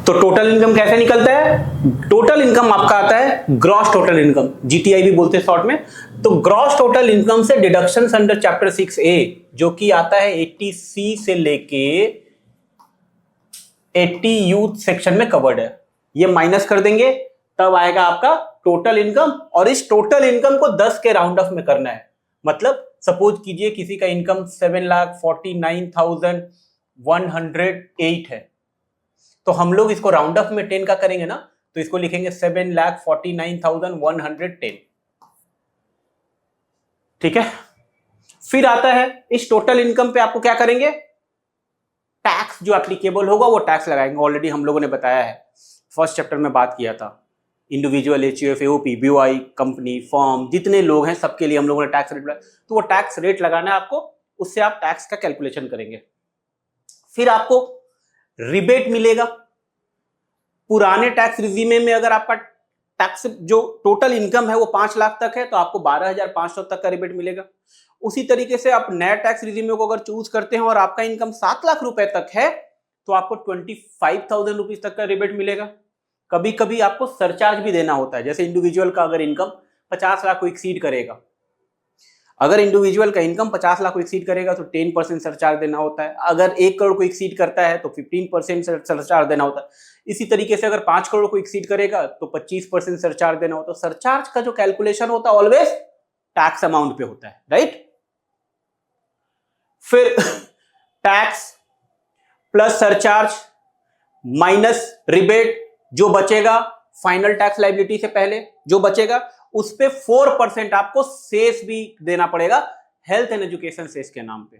तो total income कैसे निकलता है? टोटल इनकम आपका आता है ग्रॉस टोटल इनकम, जीटीआई भी बोलते हैं शॉर्ट में। तो ग्रॉस टोटल इनकम से डिडक्शंस अंडर चैप्टर 6A जो कि आता है 80C से लेके 80 यूथ सेक्शन में कवर्ड है, ये माइनस कर देंगे तब आएगा आपका टोटल इनकम। और इस टोटल इनकम को 10 के राउंड ऑफ में करना है। मतलब सपोज कीजिए किसी का इनकम 7,49,108 है, तो हम लोग इसको राउंड ऑफ में 10 का करेंगे ना, तो इसको लिखेंगे 7,49,110। ठीक है। फिर आता है इस टोटल इनकम पे आपको क्या करेंगे, टैक्स जो एप्लीकेबल होगा वो टैक्स लगाएंगे। ऑलरेडी हम लोगों ने बताया है, फर्स्ट चैप्टर में बात किया था। Individual, HUF, AOP, BOI, company, firm, जितने लोग हैं सबके लिए हम लोगों ने टैक्स रेट लगाया। तो वो टैक्स रेट लगाना है आपको, उससे आप टैक्स का कैलकुलेशन करेंगे। फिर आपको रिबेट मिलेगा। पुराने टैक्स रिजीमे में अगर आपका टैक्स जो टोटल इनकम है वो 5 लाख तक है तो आपको 12,500 तक का रिबेट मिलेगा। उसी तरीके से आप नए टैक्स रिजीमे को अगर चूज करते हैं और आपका इनकम 7 लाख रुपए तक है तो आपको 25,000 रुपीज तक का रिबेट मिलेगा। कभी कभी आपको सरचार्ज भी देना होता है, जैसे इंडिविजुअल का अगर इनकम 50 लाख को एक्सीड करेगा, अगर इंडिविजुअल का इनकम 50 लाख को एक्सीड करेगा तो 10% सरचार्ज देना होता है। अगर 1 करोड़ को एक्सीड करता है तो 15% सरचार्ज देना होता है। इसी तरीके से अगर 5 करोड़ को एक्सीड करेगा तो 25% सरचार्ज देना होता है। सरचार्ज का जो कैलकुलेशन होता है ऑलवेज टैक्स अमाउंट पे होता है, राइट। फिर tax plus surcharge minus rebate, जो बचेगा फाइनल टैक्स लायबिलिटी से पहले जो बचेगा उस पे 4% आपको सेस भी देना पड़ेगा, हेल्थ एंड एजुकेशन सेस के नाम पे।